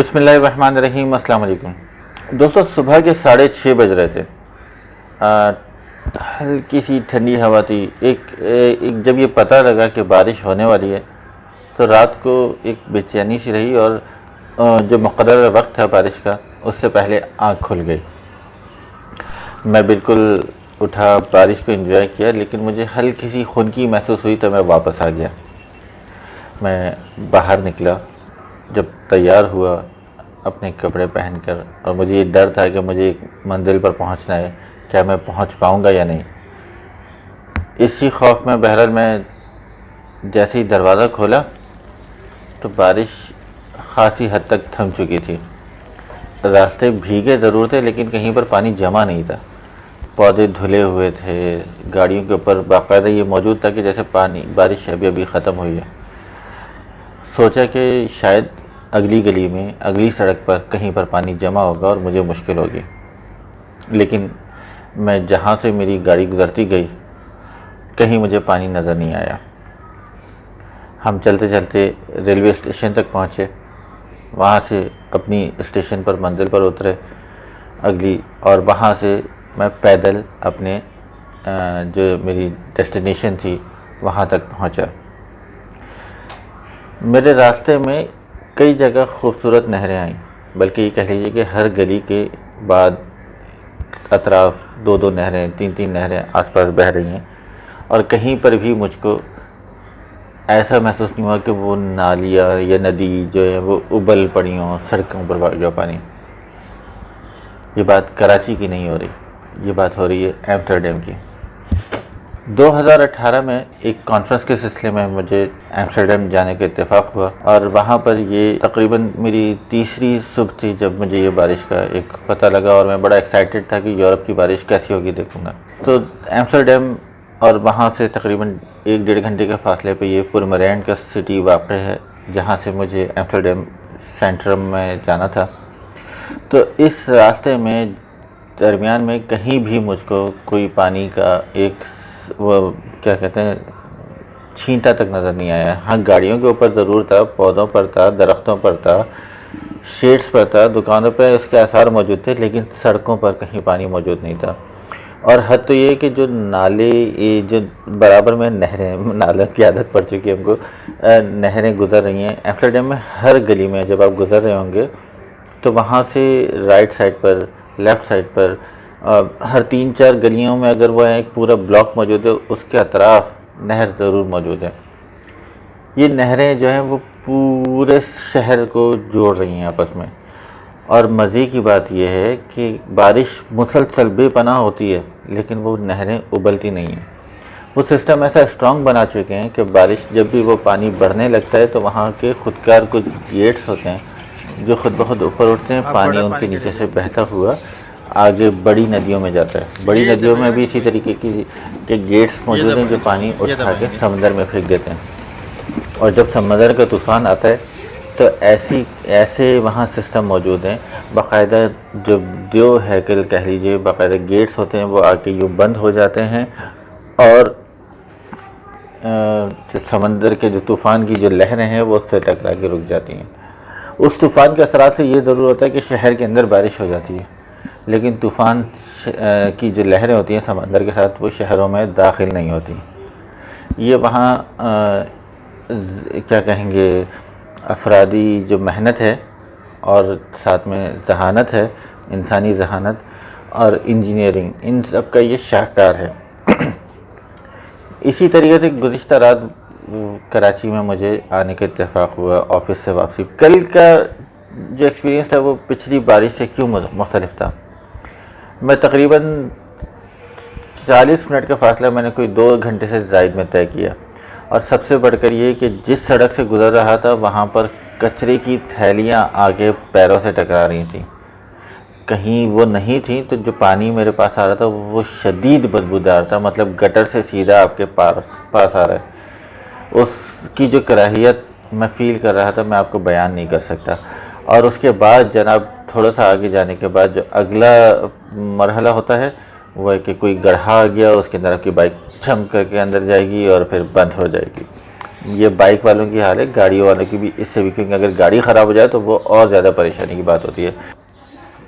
बिस्मिल्लाहिर्रहमानिर्रहीम। अस्सलाम वालेकुम दोस्तों, सुबह के 6:30 बज रहे थे। हल्की सी ठंडी हवा थी। एक जब ये पता लगा कि बारिश होने वाली है तो रात को एक बेचैनी सी रही और जो मुक़र्रर वक्त था बारिश का उससे पहले आँख खुल गई। मैं बिल्कुल उठा, बारिश को एंजॉय किया, लेकिन मुझे हल्की सी खुनकी महसूस हुई तो मैं वापस आ गया। मैं बाहर निकला, जब तैयार हुआ अपने कपड़े पहनकर, और मुझे ये डर था कि मुझे एक मंजिल पर पहुंचना है, क्या मैं पहुंच पाऊंगा या नहीं। इसी खौफ में बहरहाल मैं जैसे ही दरवाज़ा खोला तो बारिश ख़ासी हद तक थम चुकी थी। रास्ते भीगे ज़रूर थे लेकिन कहीं पर पानी जमा नहीं था। पौधे धुले हुए थे, गाड़ियों के ऊपर बाकायदा ये मौजूद था कि जैसे बारिश अभी अभी ख़त्म हुई है। सोचा कि शायद अगली गली में, अगली सड़क पर कहीं पर पानी जमा होगा और मुझे मुश्किल होगी। लेकिन मैं जहाँ से मेरी गाड़ी गुजरती गई कहीं मुझे पानी नज़र नहीं आया। हम चलते चलते रेलवे स्टेशन तक पहुँचे, वहाँ से अपनी स्टेशन पर मंजिल पर उतरे अगली, और वहाँ से मैं पैदल अपने जो मेरी डेस्टिनेशन थी वहाँ तक पहुँचा। मेरे रास्ते में कई जगह खूबसूरत नहरें आईं, बल्कि ये कह लीजिए कि हर गली के बाद अतराफ़ 2-2 नहरें, 3-3 नहरें आसपास बह रही हैं, और कहीं पर भी मुझको ऐसा महसूस नहीं हुआ कि वो नालियाँ या नदी जो है वो उबल पड़ी हों, सड़कों पर भाग जाओ पानी। ये बात कराची की नहीं हो रही, ये बात हो रही है एम्स्टर्डम की। 2018 में एक कॉन्फ्रेंस के सिलसिले में मुझे एम्स्टर्डम जाने का इत्तेफाक हुआ, और वहाँ पर ये तकरीबन मेरी तीसरी सुबह थी जब मुझे ये बारिश का एक पता लगा, और मैं बड़ा एक्साइटेड था कि यूरोप की बारिश कैसी होगी देखूँगा। तो एम्स्टर्डम और वहाँ से तकरीबन 1-1.5 घंटे के फासले पे ये पुरमरैंड का सिटी वाक़ है, जहाँ से मुझे एम्स्टर्डम सेंट्रम में जाना था। तो इस रास्ते में दरमियान में कहीं भी मुझको कोई पानी का एक वो क्या कहते हैं छींटा तक नज़र नहीं आया। हाँ, गाड़ियों के ऊपर ज़रूर था, पौधों पर था, दरख्तों पर था, शेड्स पर था, दुकानों पर उसके आसार मौजूद थे, लेकिन सड़कों पर कहीं पानी मौजूद नहीं था। और हद तो ये कि जो नाले, ये जो बराबर में नहरें, नालों की आदत पड़ चुकी है हमको, नहरें गुजर रही हैं एम्स्टर्डम में। हर गली में जब आप गुजर रहे होंगे तो वहाँ से राइट साइड पर, लेफ़्ट साइड पर, हर 3-4 गलियों में अगर वह एक पूरा ब्लॉक मौजूद है, उसके अतराफ़ नहर ज़रूर मौजूद है। ये नहरें जो हैं वो पूरे शहर को जोड़ रही हैं आपस में। और मज़े की बात यह है कि बारिश मुसलसल बेपनाह होती है, लेकिन वो नहरें उबलती नहीं हैं। वो सिस्टम ऐसा स्ट्रॉन्ग बना चुके हैं कि बारिश जब भी वो पानी बढ़ने लगता है तो वहाँ के खुदकार कुछ गेट्स होते हैं जो खुद ब खुद ऊपर उठते हैं, पानी उनके नीचे से बहता हुआ आगे बड़ी नदियों में जाता है। बड़ी नदियों में भी इसी तरीके के गेट्स मौजूद हैं जो पानी उठा के समंदर में फेंक देते हैं। और जब समंदर का तूफ़ान आता है तो ऐसे वहाँ सिस्टम मौजूद हैं, बाकायदा जो दो हैकल कह लीजिए, बाकायदा गेट्स होते हैं, वो आके यूँ बंद हो जाते हैं, और जो समंदर के जो तूफ़ान की जो लहरें हैं वो उससे टकरा के रुक जाती हैं। उस तूफ़ान के असरात से ये ज़रूर होता है कि शहर के अंदर बारिश हो जाती है, लेकिन तूफ़ान की जो लहरें होती हैं समंदर के साथ, वो शहरों में दाखिल नहीं होती। ये वहाँ क्या कहेंगे, अफरादी जो मेहनत है और साथ में जहानत है, इंसानी जहानत और इंजीनियरिंग, इन सब का ये शाहकार है। इसी तरीके से गुज़िश्ता रात कराची में मुझे आने का इत्तेफाक हुआ ऑफ़िस से वापसी। कल का जो एक्सपीरियंस था वो पिछली बारिश से क्यों मुख्तलिफ था। मैं तकरीबन 40 मिनट का फ़ासला मैंने कोई 2 घंटे से ज़ायद में तय किया, और सबसे बढ़कर ये कि जिस सड़क से गुज़र रहा था वहाँ पर कचरे की थैलियाँ आगे पैरों से टकरा रही थी। कहीं वो नहीं थी तो जो पानी मेरे पास आ रहा था वो शदीद बदबूदार था, मतलब गटर से सीधा आपके पास आ रहा है। उसकी जो कराहियत मैं फ़ील कर रहा था मैं आपको बयान नहीं कर सकता। और उसके बाद जनाब थोड़ा सा आगे जाने के बाद जो अगला मरहला होता है वो है कि कोई गड्ढा आ गया, उसके अंदर आपकी बाइक छम करके अंदर जाएगी और फिर बंद हो जाएगी। ये बाइक वालों की हाल है, गाड़ियों वालों की भी इससे भी, क्योंकि अगर गाड़ी ख़राब हो जाए तो वो और ज़्यादा परेशानी की बात होती है।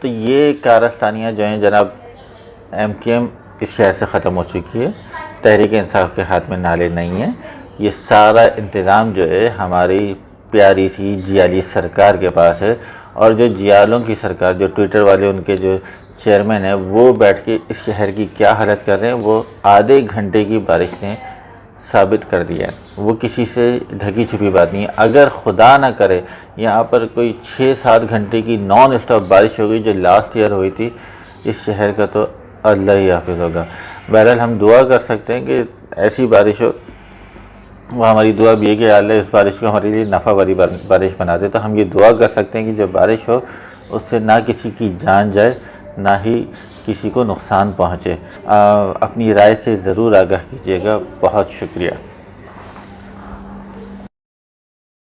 तो ये कारस्तानियाँ जो हैं जनाब, MKM इस शहर से ख़त्म हो चुकी है, तहरीक इंसाफ के हाथ में नाले नहीं हैं। ये सारा इंतज़ाम जो है हमारी प्यारी सी जियाली सरकार के पास है, और जो जियालों की सरकार, जो ट्विटर वाले उनके जो चेयरमैन हैं, वो बैठ के इस शहर की क्या हालत कर रहे हैं, वो आधे घंटे की बारिश ने साबित कर दिया है। वो किसी से ढकी छुपी बात नहीं है। अगर खुदा ना करे यहाँ पर कोई 6-7 घंटे की नॉन स्टॉप बारिश हो गई जो लास्ट ईयर हुई थी इस शहर का, तो अल्लाह ही हाफिज़ होगा। बहरहाल हम दुआ कर सकते हैं कि ऐसी बारिश हो, वो हमारी दुआ भी है कि अल्लाह इस बारिश को हमारे लिए नफ़ा वाली बारिश बना दे। तो हम ये दुआ कर सकते हैं कि जब बारिश हो उससे ना किसी की जान जाए, ना ही किसी को नुकसान पहुँचे। अपनी राय से ज़रूर आगाह कीजिएगा। बहुत शुक्रिया।